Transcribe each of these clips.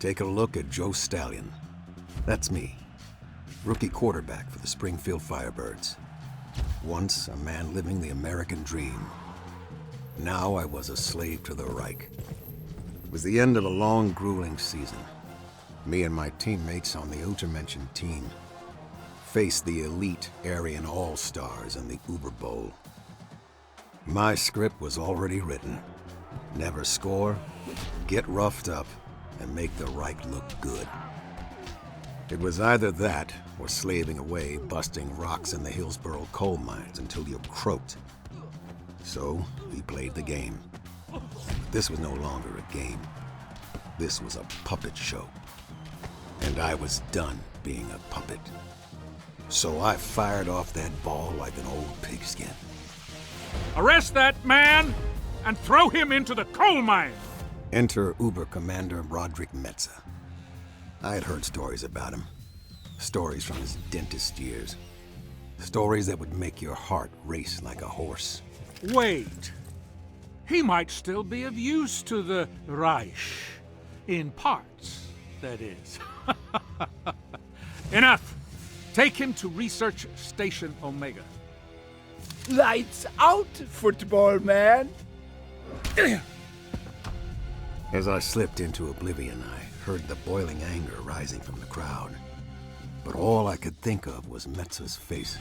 Take a look at Joe Stallion. That's me, rookie quarterback for the Springfield Firebirds. Once a man living the American dream. Now I was a slave to the Reich. It was the end of a long, grueling season. Me and my teammates on the Untermenschen team faced the elite Aryan All-Stars in the Uber Bowl. My script was already written. Never score, get roughed up, and make the Reich look good. It was either that or slaving away, busting rocks in the Hillsborough coal mines until you croaked. So, we played the game. But this was no longer a game. This was a puppet show. And I was done being a puppet. So I fired off that ball like an old pigskin. Arrest that man and throw him into the coal mine! Enter Uber Commander Roderick Metzer. I had heard stories about him. Stories from his dentist years. Stories that would make your heart race like a horse. Wait. He might still be of use to the Reich. In parts, that is. Enough! Take him to Research Station Omega. Lights out, football man! As I slipped into oblivion, I heard the boiling anger rising from the crowd. But all I could think of was Metzer's face.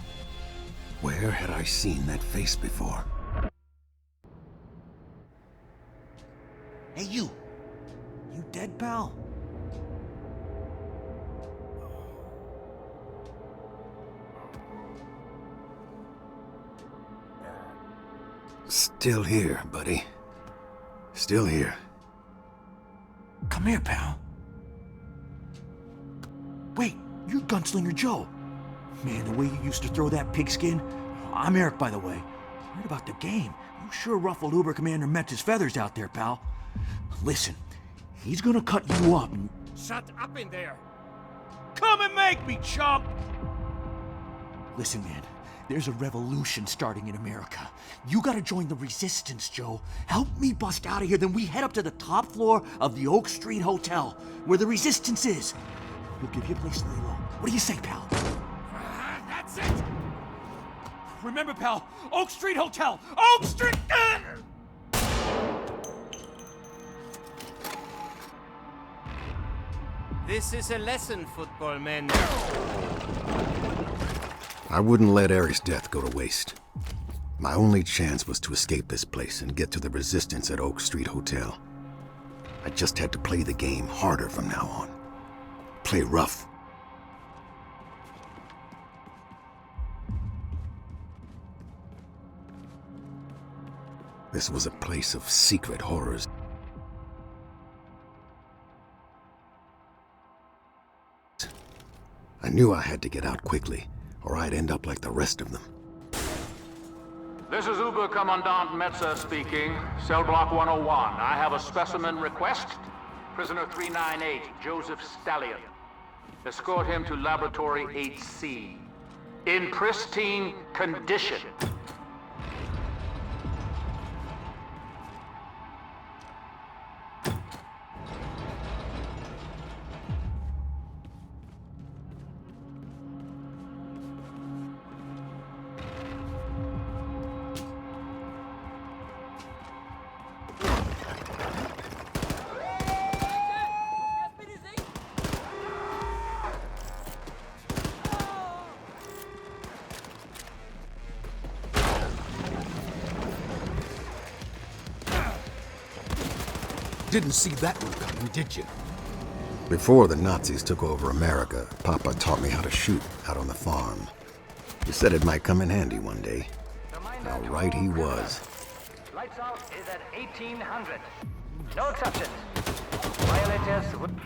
Where had I seen that face before? Hey, you! You dead, pal? Still here, buddy. Still here. Come here, pal. Wait, you're Gunslinger Joe. Man, the way you used to throw that pigskin. I'm Eric, by the way. Heard about the game. You sure ruffled Uber Commander Metz's feathers out there, pal. Listen, he's gonna cut you up and... Shut up in there! Come and make me, chump! Listen, man. There's a revolution starting in America. You gotta join the resistance, Joe. Help me bust out of here, then we head up to the top floor of the Oak Street Hotel, where the resistance is. We'll give you a place to lay low. What do you say, pal? That's it! Remember, pal, Oak Street Hotel! Oak Street! This is a lesson, football men. I wouldn't let Eric's death go to waste. My only chance was to escape this place and get to the resistance at Oak Street Hotel. I just had to play the game harder from now on. Play rough. This was a place of secret horrors. I knew I had to get out quickly, or I'd end up like the rest of them. This is Uber Commandant Metzer speaking. Cell Block 101. I have a specimen request. Prisoner 398, Joseph Stallion. Escort him to Laboratory 8C. In pristine condition. Didn't see that one coming, did you? Before the Nazis took over America, Papa taught me how to shoot out on the farm. He said it might come in handy one day. How right he was. Lights out is at 1800. No exceptions. Violators would...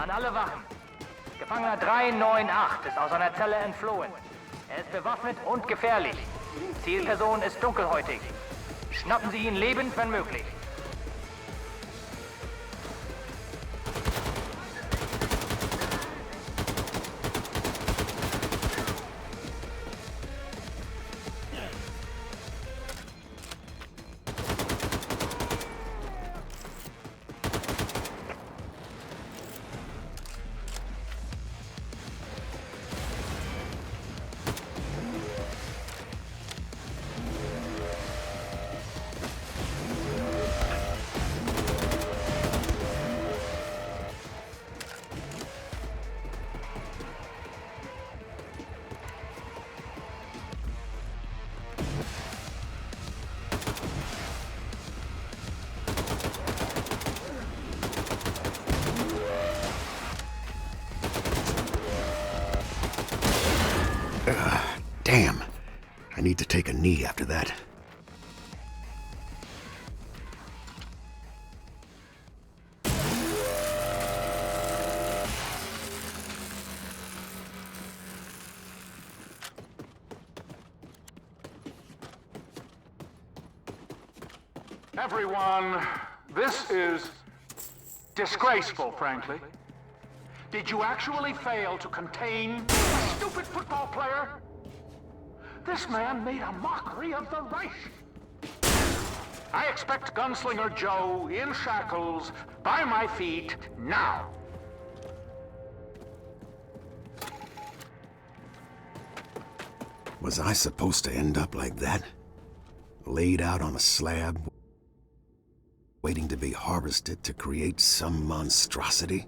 An alle Wachen. Gefangener 398 ist aus einer Zelle entflohen. Er ist bewaffnet und gefährlich. Zielperson ist dunkelhäutig. Schnappen Sie ihn lebend, wenn möglich. Damn. I need to take a knee after that. Everyone, this is disgraceful, frankly. Did you actually fail to contain a stupid football player? This man made a mockery of the Reich. I expect Gunslinger Joe in shackles by my feet now. Was I supposed to end up like that? Laid out on a slab, waiting to be harvested to create some monstrosity?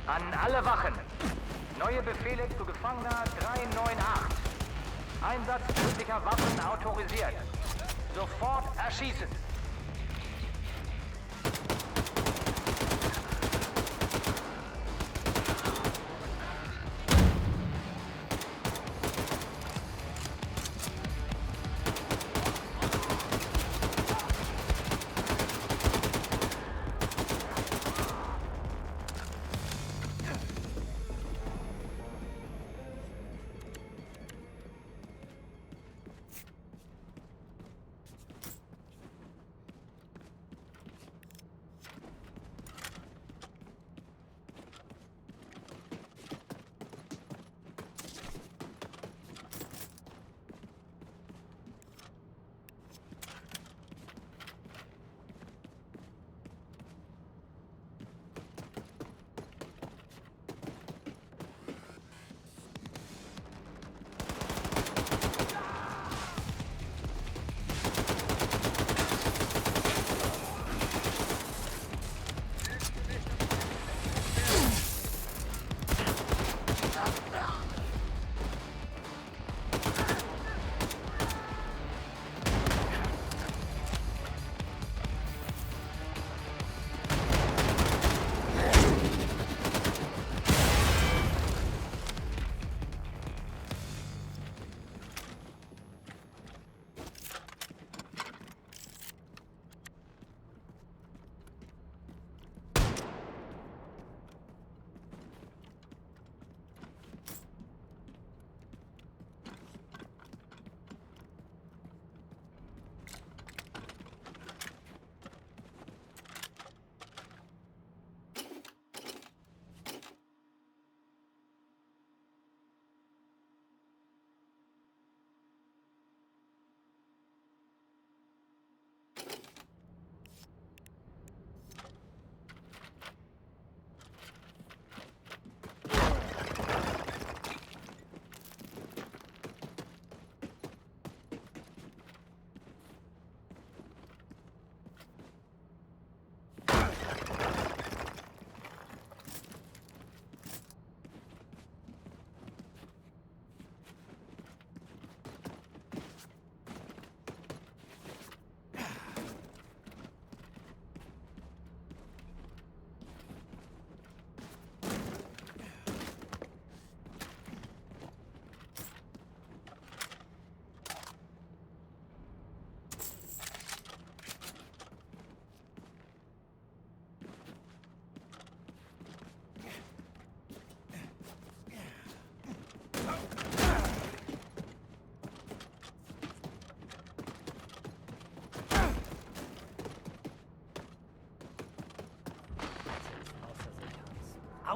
An alle Wachen. Neue Befehle zu Gefangener 398. Einsatz tödlicher Waffen autorisiert. Sofort erschießen.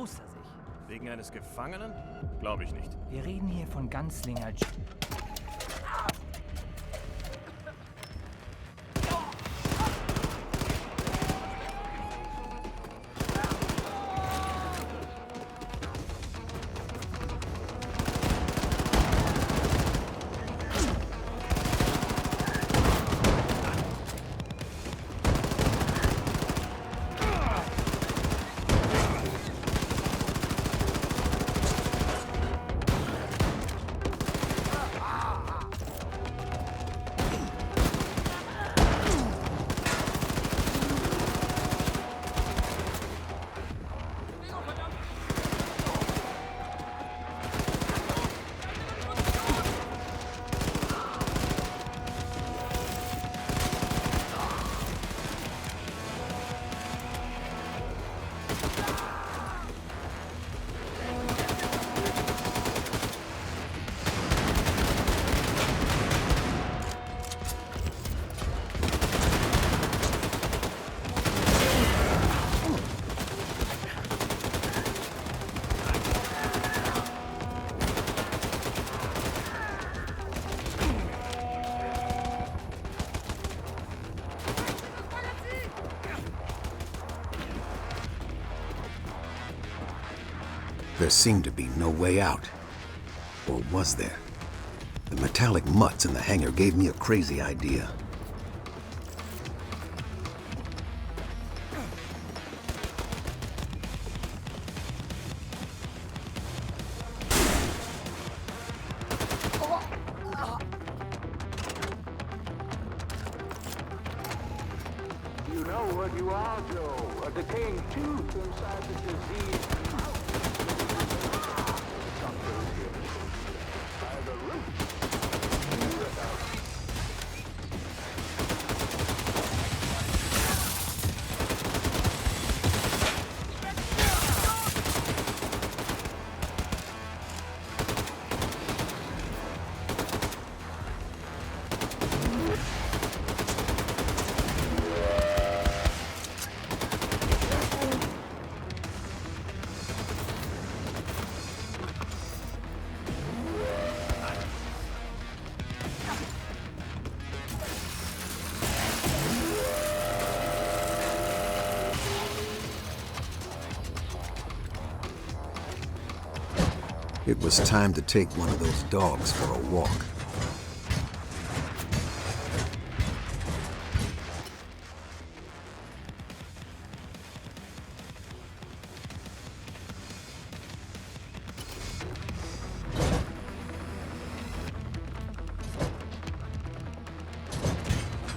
außer sich. Wegen eines Gefangenen? Glaube ich nicht. Wir reden hier von Gunslinger. There seemed to be no way out. Or was there? The metallic mutts in the hangar gave me a crazy idea. You know what you are, Joe. A decaying tooth inside the diseased mouth. Doctors here. By the roots. It was time to take one of those dogs for a walk.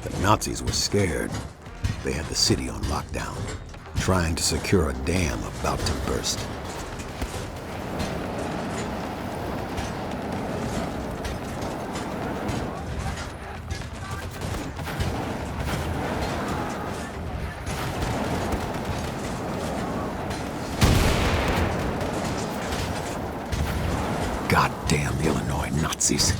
The Nazis were scared. They had the city on lockdown, trying to secure a dam about to burst. Goddamn Illinois Nazis.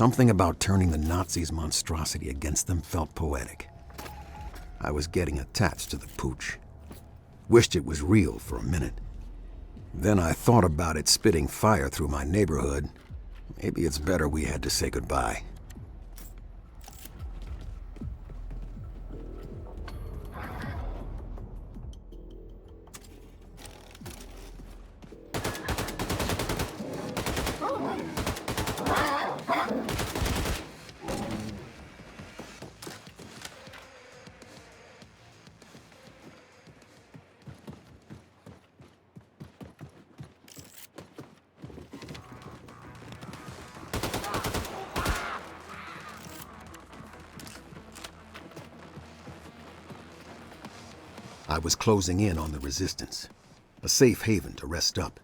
Something about turning the Nazis' monstrosity against them felt poetic. I was getting attached to the pooch. Wished it was real for a minute. Then I thought about it spitting fire through my neighborhood. Maybe it's better we had to say goodbye. I was closing in on the resistance, a safe haven to rest up.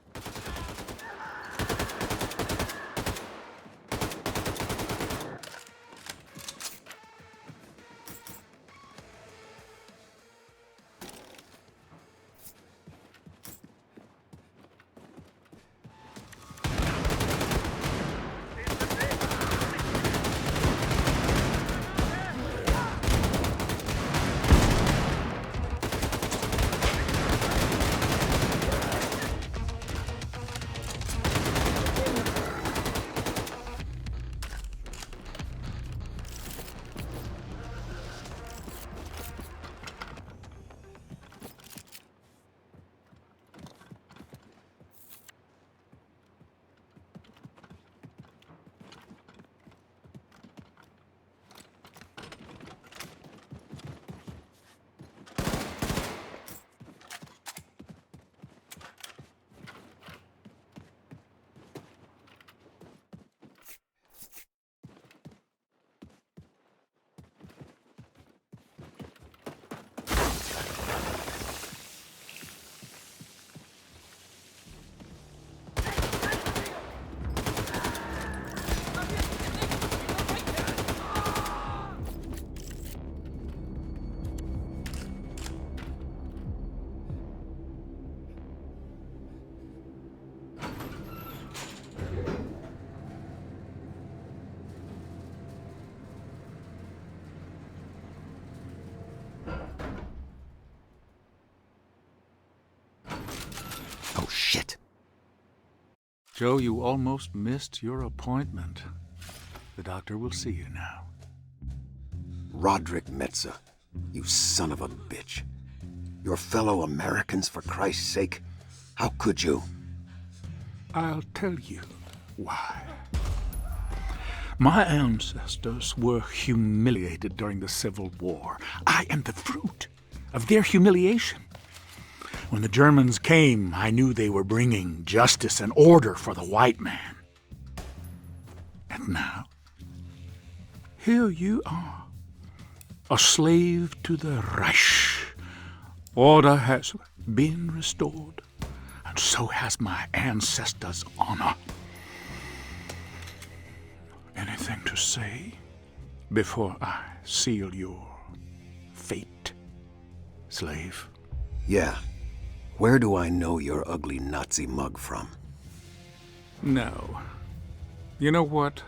Oh, shit. Joe, you almost missed your appointment. The doctor will see you now. Roderick Metza, you son of a bitch. Your fellow Americans, for Christ's sake. How could you? I'll tell you why. My ancestors were humiliated during the Civil War. I am the fruit of their humiliation. When the Germans came, I knew they were bringing justice and order for the white man. And now, here you are, a slave to the Reich. Order has been restored, and so has my ancestors' honor. Anything to say before I seal your fate, slave? Yeah. Where do I know your ugly Nazi mug from? No. You know what?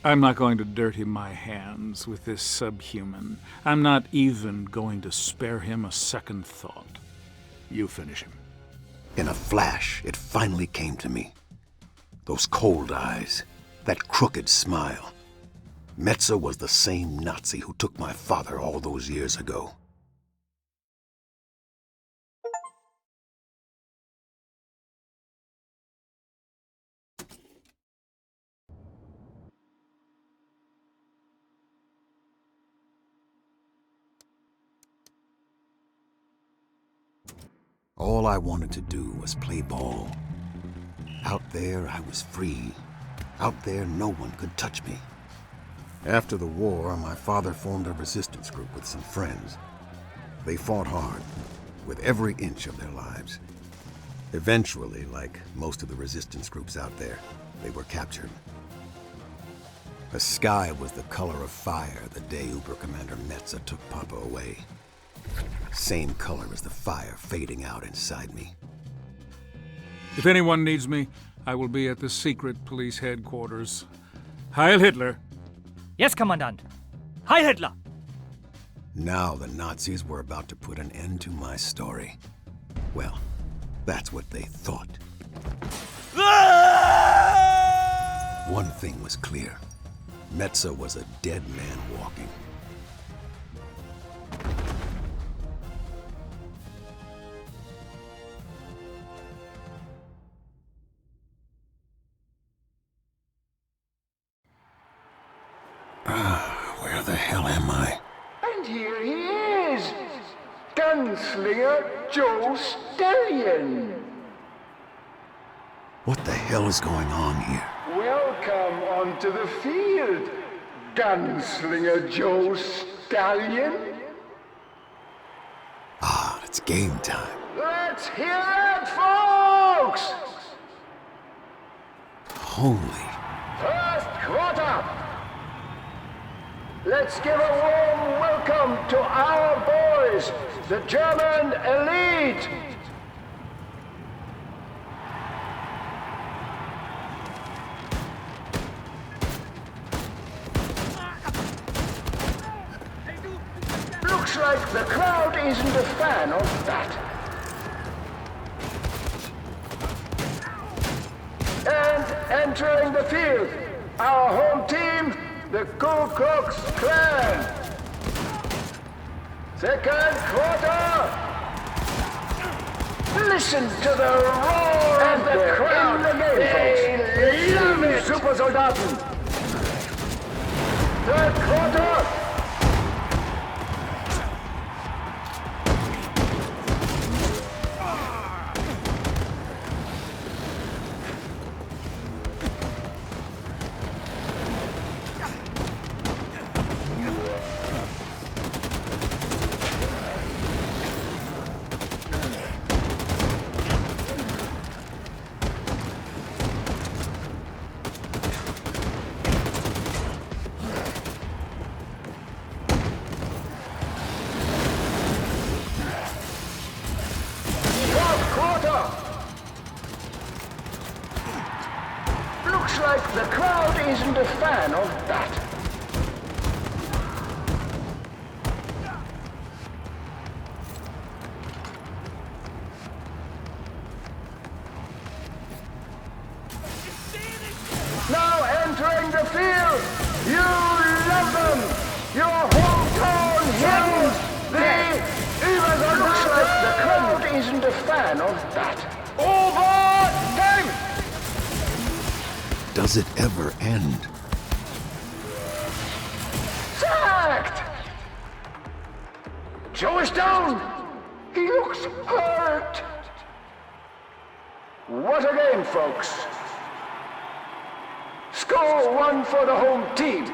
I'm not going to dirty my hands with this subhuman. I'm not even going to spare him a second thought. You finish him. In a flash, it finally came to me. Those cold eyes, that crooked smile. Metza was the same Nazi who took my father all those years ago. All I wanted to do was play ball. Out there, I was free. Out there, no one could touch me. After the war, my father formed a resistance group with some friends. They fought hard, with every inch of their lives. Eventually, like most of the resistance groups out there, they were captured. The sky was the color of fire the day Uber Commander Metza took Papa away. Same color as the fire fading out inside me. If anyone needs me, I will be at the secret police headquarters. Heil Hitler. Yes, Kommandant. Heil Hitler! Now the Nazis were about to put an end to my story. Well, that's what they thought. One thing was clear. Metza was a dead man walking. Where the hell am I? And here he is! Gunslinger Joe Stallion! What the hell is going on here? Welcome onto the field, Gunslinger Joe Stallion! Ah, it's game time. Let's hear it, folks! Holy. First quarter! Let's give a warm welcome to our boys, the German elite! Looks like the crowd isn't a fan of that. And entering the field, our home team, the Ku Klux Klan. Second quarter. Listen to the roar and the crowd in the game, folks. They love it. Super Soldaten. Third quarter. The crowd isn't a fan of that. Now entering the field, you love them, your hometown heroes, the Übersonderheit. Looks like the crowd isn't a fan of that. Overtime! Does it ever end? Sacked! Joe is down! He looks hurt! What a game, folks! Score one for the home team!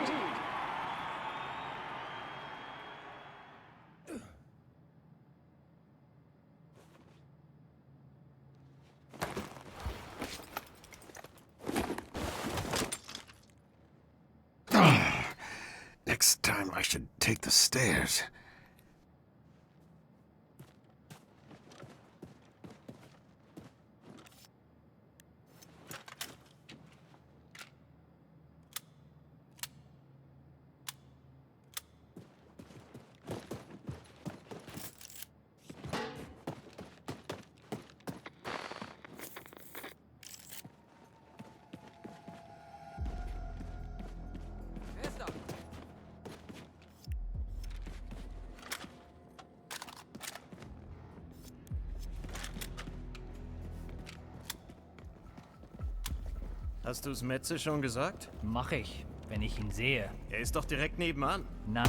Next time I should take the stairs. Hast du's Metze schon gesagt? Mach ich, wenn ich ihn sehe. Er ist doch direkt nebenan. Na.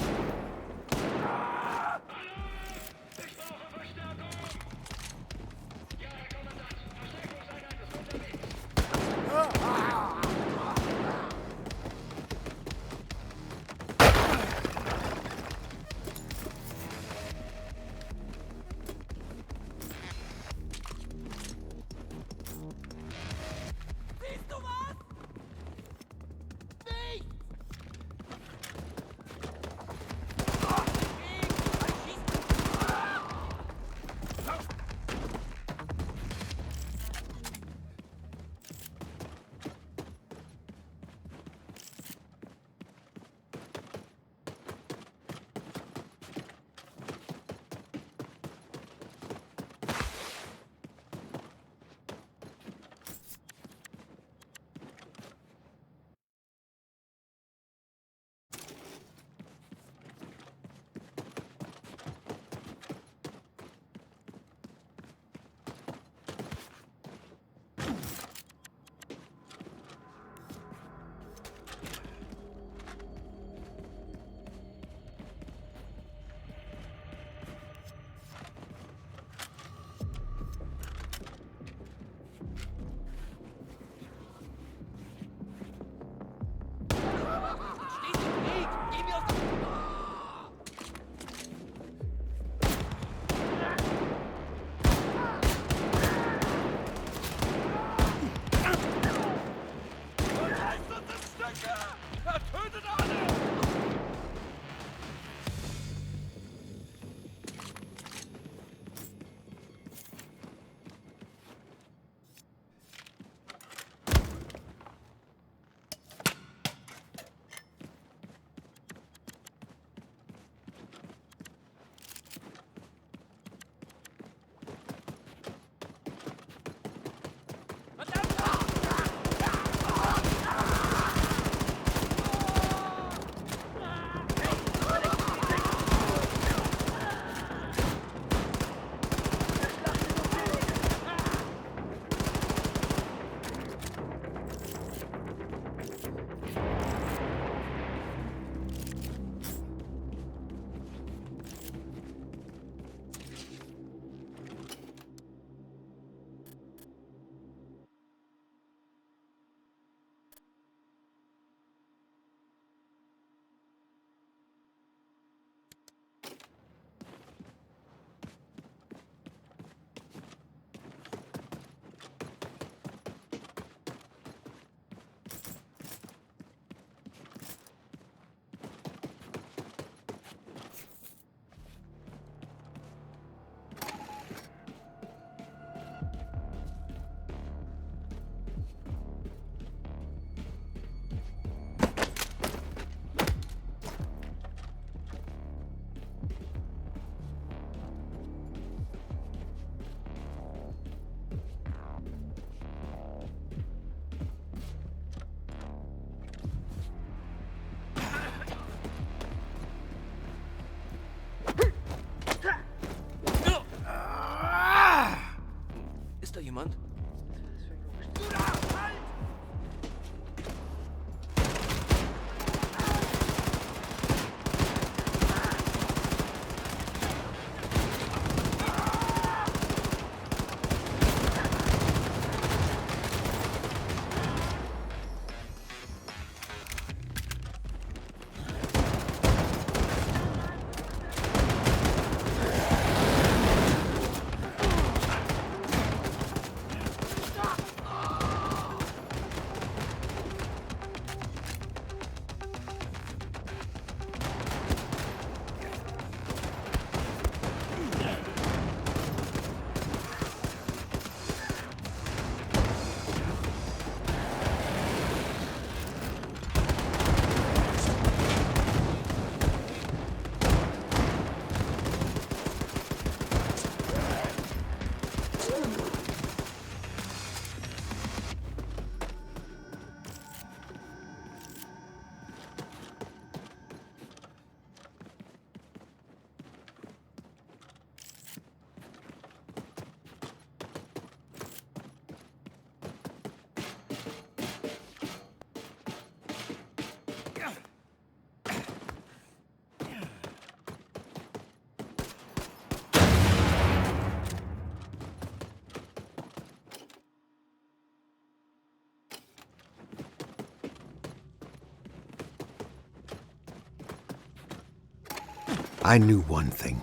I knew one thing,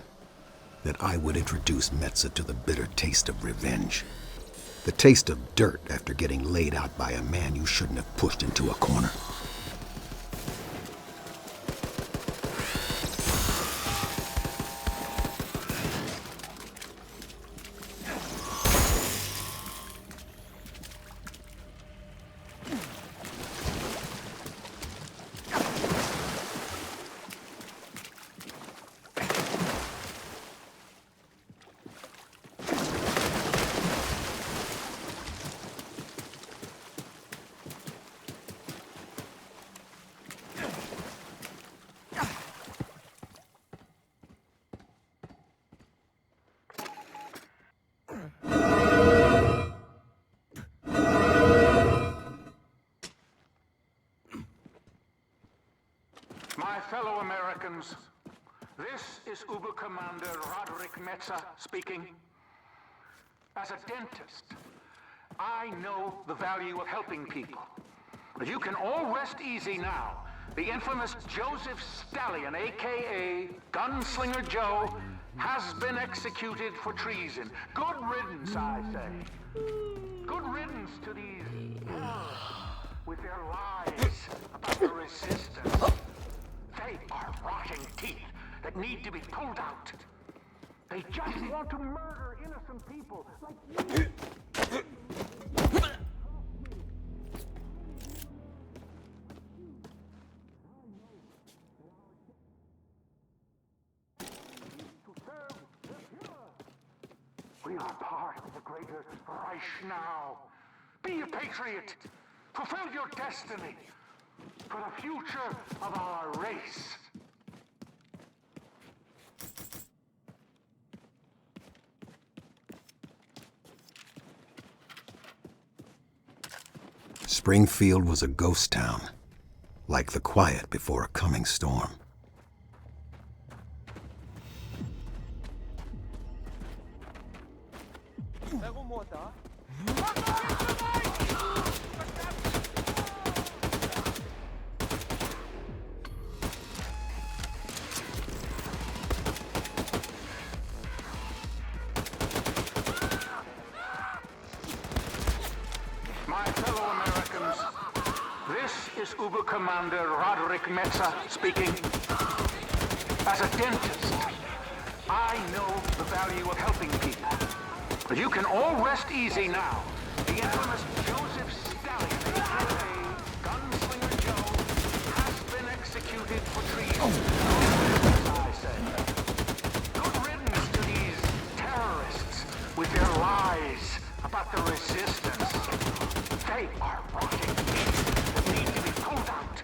that I would introduce Metza to the bitter taste of revenge. The taste of dirt after getting laid out by a man you shouldn't have pushed into a corner. My fellow Americans, this is Uber Commander Roderick Metza speaking. As a dentist, I know the value of helping people. But you can all rest easy now. The infamous Joseph Stallion, aka Gunslinger Joe, has been executed for treason. Good riddance, I say. Good riddance to these with their lies about the resistance. They are rotting teeth that need to be pulled out. They just want to murder innocent people like you. We are part of the greater Reich now. Be a patriot. Fulfill your destiny for the future of our race. Springfield was a ghost town, like the quiet before a coming storm. My fellow Americans, this is Uber Commander Roderick Metza speaking. As a dentist, I know the value of helping people. But you can all rest easy now. The infamous Joseph Stallion, aka Gunslinger Joe, has been executed for treason. I say. Good riddance to these terrorists with their lies about the resistance. They are rotting teeth that need to be pulled out.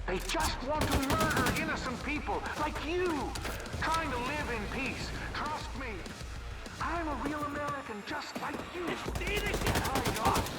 They just want to murder innocent people like you, trying to live in peace. Trust me, I'm a real American just like you. I know.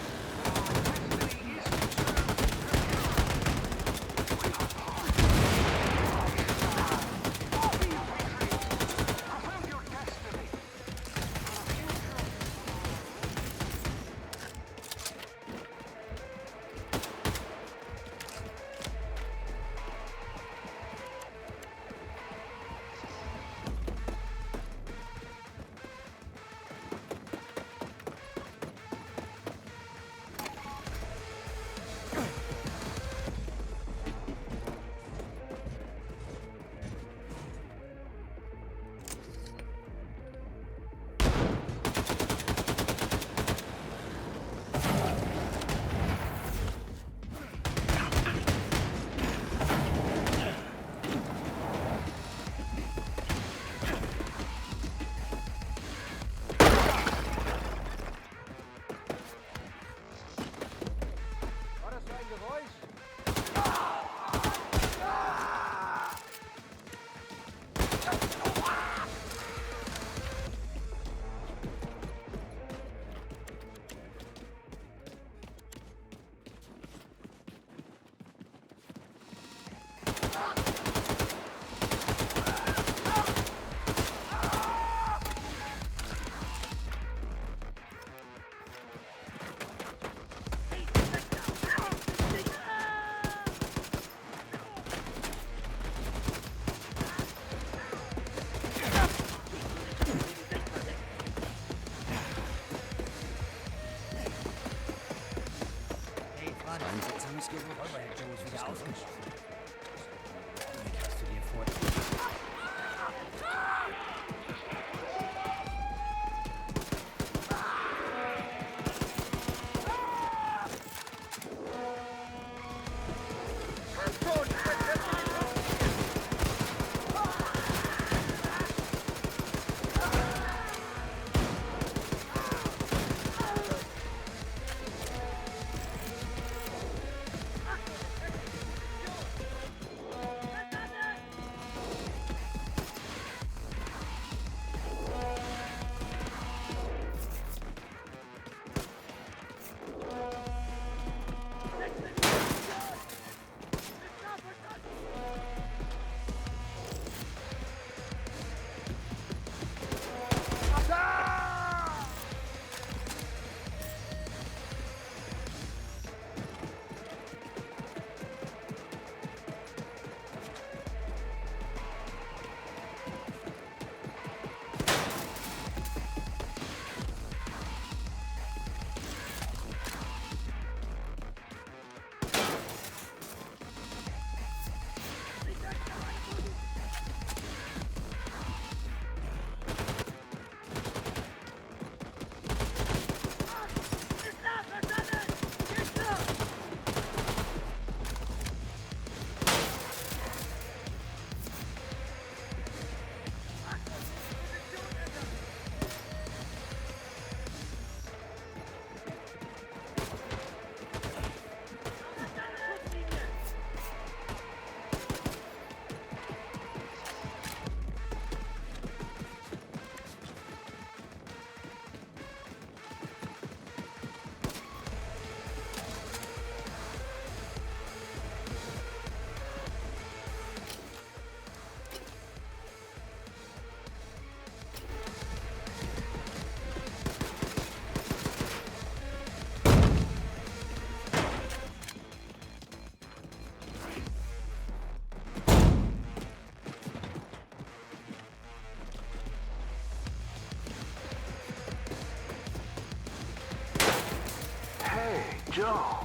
Joe,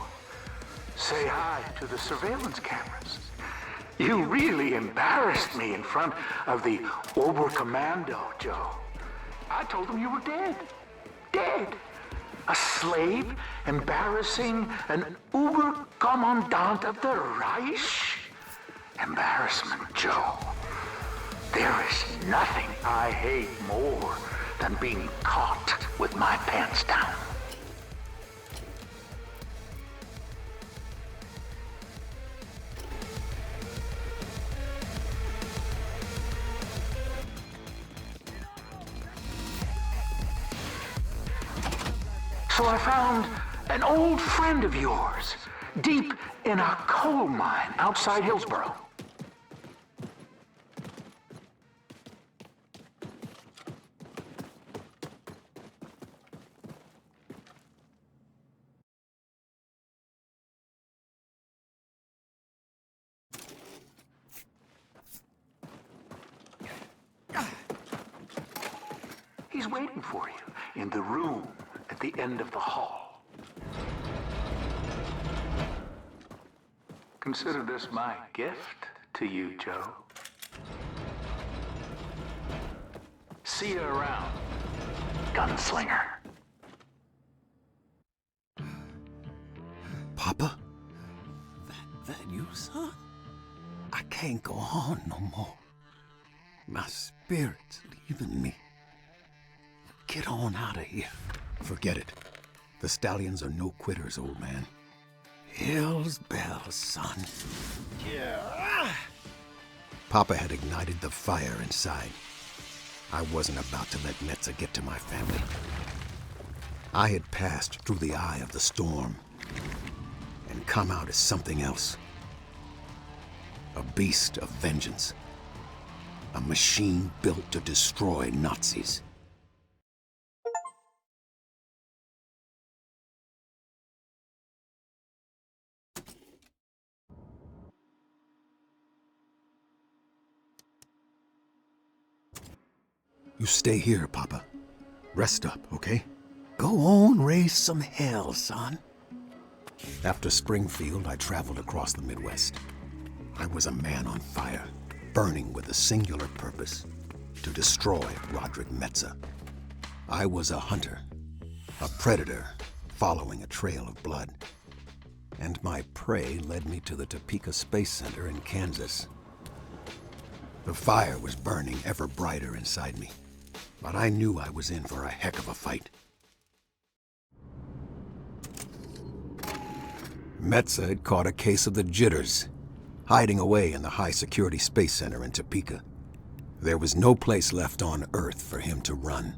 say hi to the surveillance cameras. You really embarrassed me in front of the Oberkommando, Joe. I told them you were dead. Dead. A slave embarrassing an Oberkommandant of the Reich? Embarrassment, Joe. There is nothing I hate more than being caught with my pants down. So I found an old friend of yours, deep in a coal mine outside Hillsboro. He's waiting for you in the room at the end of the hall. Consider this my gift to you, Joe. See you around, Gunslinger. Papa? That you, son? I can't go on no more. My spirit's leaving me. Get on out of here. Forget it. The stallions are no quitters, old man. Hell's bells, son. Yeah. Papa had ignited the fire inside. I wasn't about to let Metza get to my family. I had passed through the eye of the storm and come out as something else. A beast of vengeance. A machine built to destroy Nazis. You stay here, Papa. Rest up, okay? Go on, raise some hell, son. After Springfield, I traveled across the Midwest. I was a man on fire, burning with a singular purpose: to destroy Roderick Metza. I was a hunter, a predator, following a trail of blood. And my prey led me to the Topeka Space Center in Kansas. The fire was burning ever brighter inside me, but I knew I was in for a heck of a fight. Metza had caught a case of the jitters, hiding away in the high-security Space Center in Topeka. There was no place left on Earth for him to run.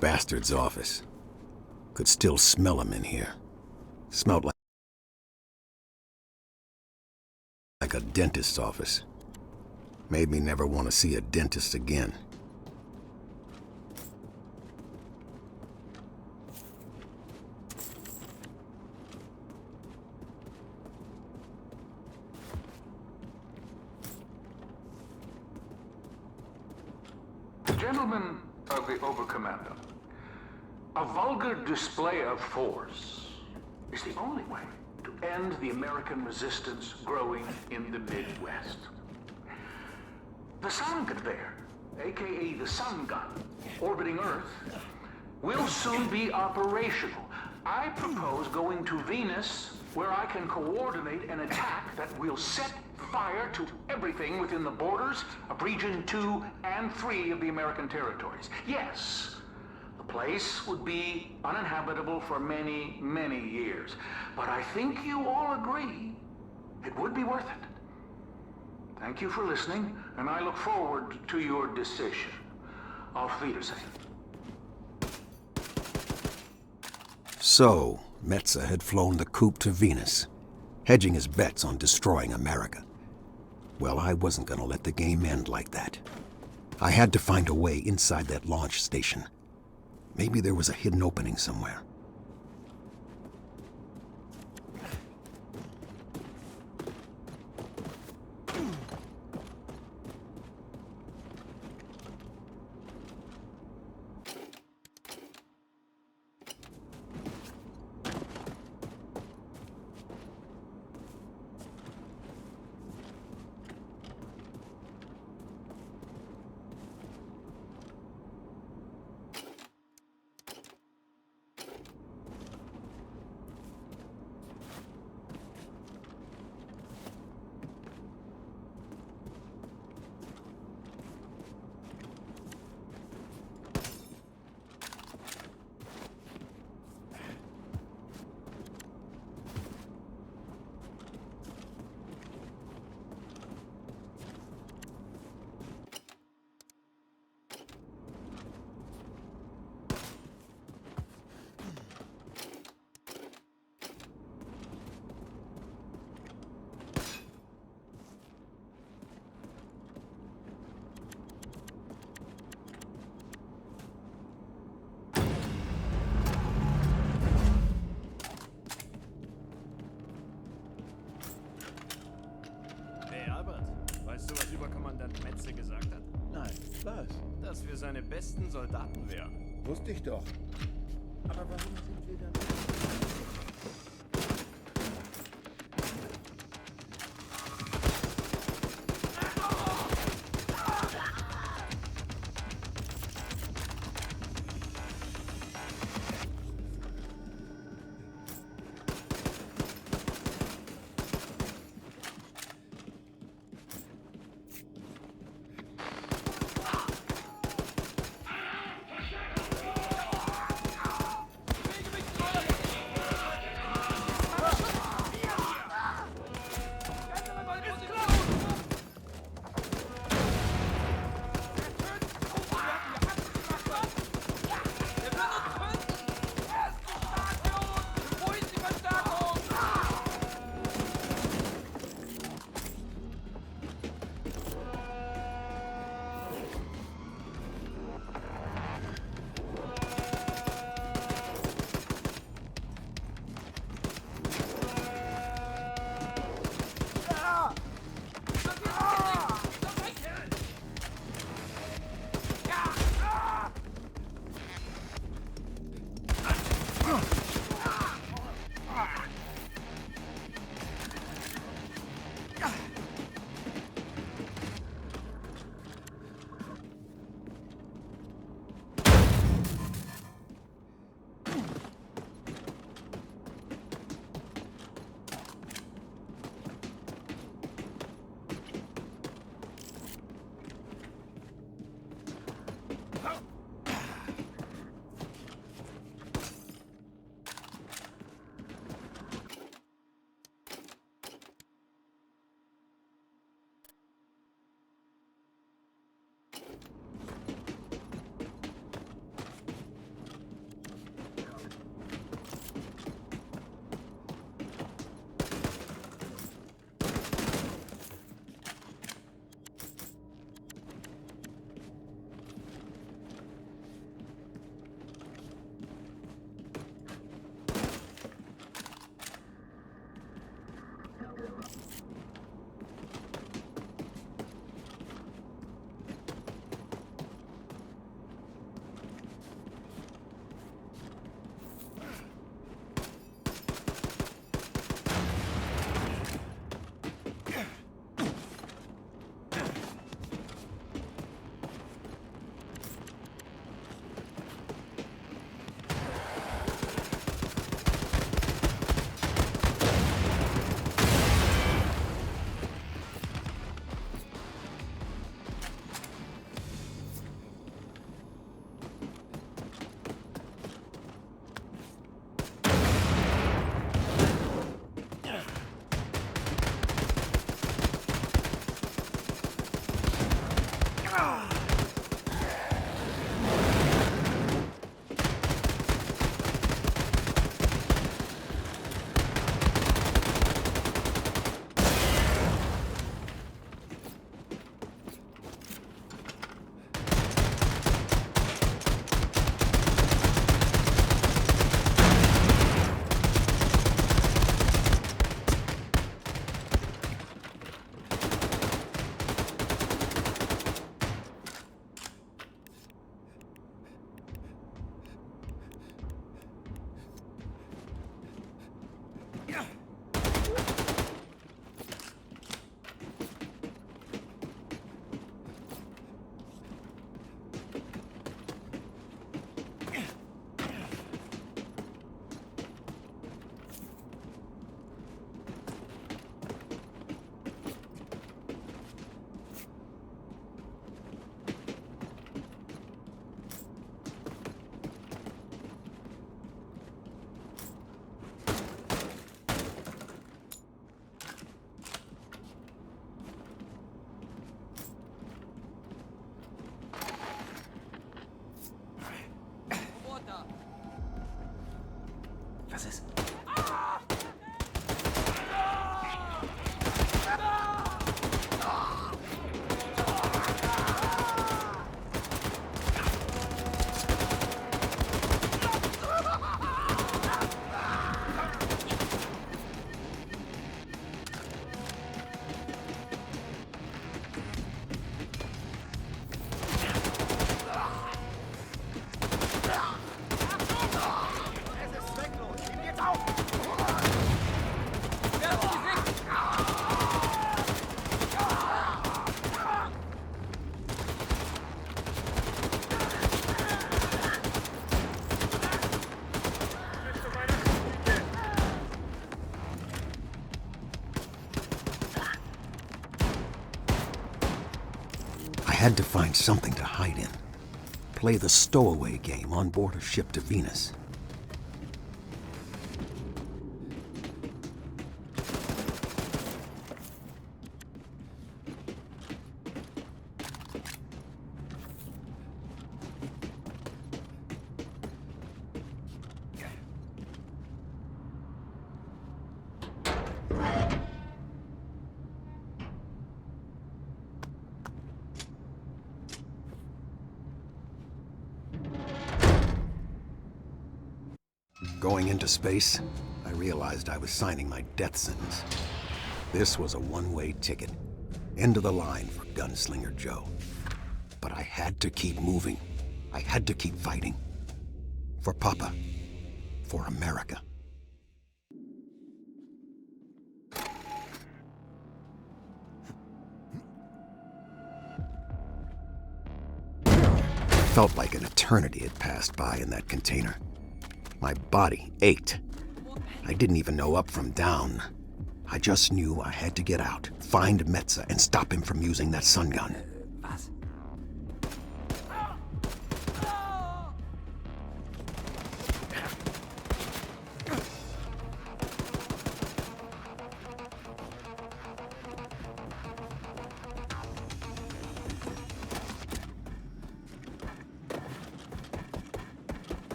Bastard's office. Could still smell him in here. Smelled like a dentist's office. Made me never want to see a dentist again. Gentlemen of the Oberkommando, a vulgar display of force is the only way to end the American resistance growing in the Midwest. The sun conveyor, aka the sun gun, orbiting Earth, will soon be operational. I propose going to Venus, where I can coordinate an attack that will set fire to everything within the borders of Region 2 and 3 of the American territories. Yes, the place would be uninhabitable for many, many years. But I think you all agree it would be worth it. Thank you for listening, and I look forward to your decision. Auf Wiedersehen. So, Metza had flown the coop to Venus, hedging his bets on destroying America. Well, I wasn't gonna let the game end like that. I had to find a way inside that launch station. Maybe there was a hidden opening somewhere. Soldaten wären. Wusste ich doch. Aber warum sind wir dann... Was ist? had to find something to hide in. Play the stowaway game on board a ship to Venus. Going into space, I realized I was signing my death sentence. This was a one-way ticket. End of the line for Gunslinger Joe. But I had to keep moving. I had to keep fighting. For Papa. For America. Felt like an eternity had passed by in that container. My body ached. I didn't even know up from down. I just knew I had to get out, find Metza, and stop him from using that sun gun.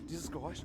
Dieses Geräusch.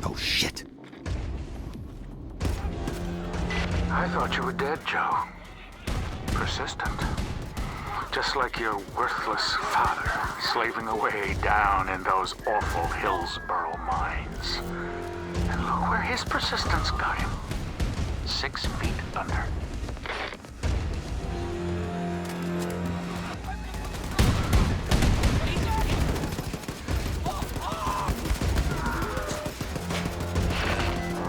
Oh, shit. I thought you were dead, Joe. Persistent. Just like your worthless father, slaving away down in those awful Hillsborough mines. And look where his persistence got him. 6 feet under.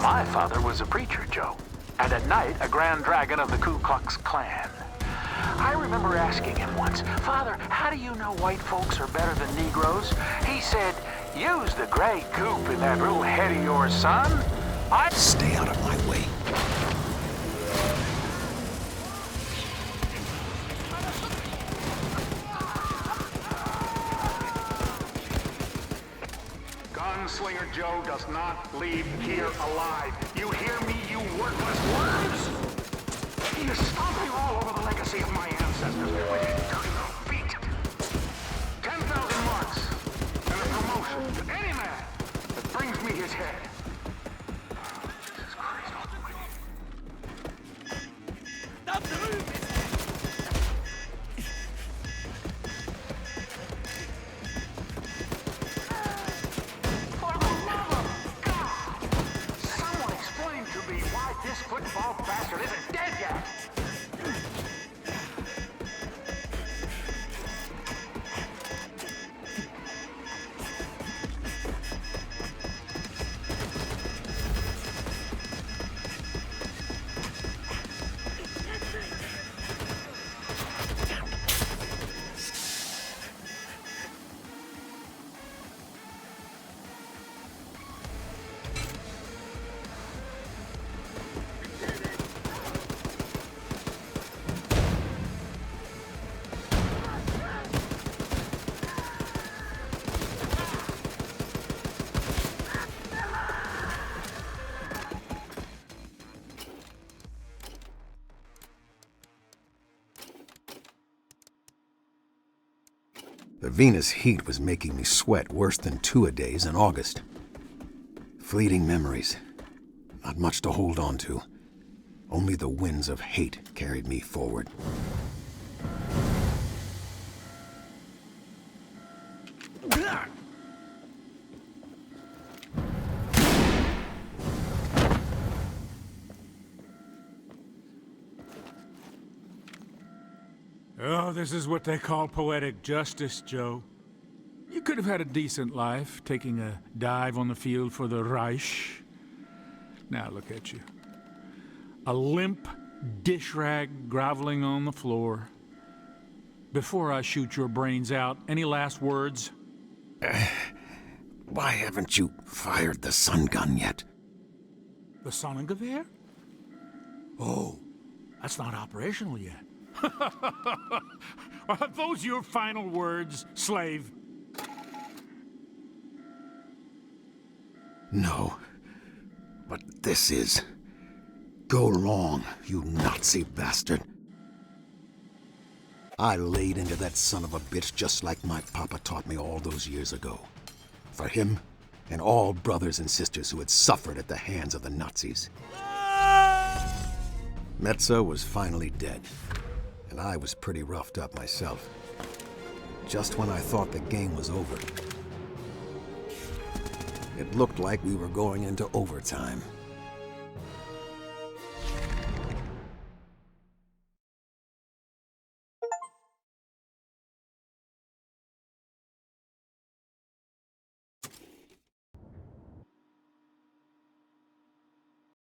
My father was a preacher, Joe, and at night a Grand Dragon of the Ku Klux Klan. I remember asking him once, "Father, how do you know white folks are better than Negroes?" He said, "Use the gray goop in that little head of yours, son." Stay out of my way. Gunslinger Joe does not leave here alive. You hear me, you worthless worms? He is stomping all over the legacy of my ancestors with his dirty little feet. 10,000 marks and a promotion to any man that brings me his head. Jesus Christ almighty. For the love of God! Someone explain to me why this football bastard isn't dead yet! The Venus heat was making me sweat worse than two-a-days in August. Fleeting memories. Not much to hold on to. Only the winds of hate carried me forward. Oh, this is what they call poetic justice, Joe. You could have had a decent life, taking a dive on the field for the Reich. Now look at you. A limp dish rag groveling on the floor. Before I shoot your brains out, any last words? Why haven't you fired the sun gun yet? The Sonnengewehr? Oh, that's not operational yet. Are those your final words, slave? No, but this is. Go long, you Nazi bastard. I laid into that son of a bitch just like my papa taught me all those years ago. For him and all brothers and sisters who had suffered at the hands of the Nazis. Metza was finally dead, and I was pretty roughed up myself. Just when I thought the game was over. It looked like we were going into overtime.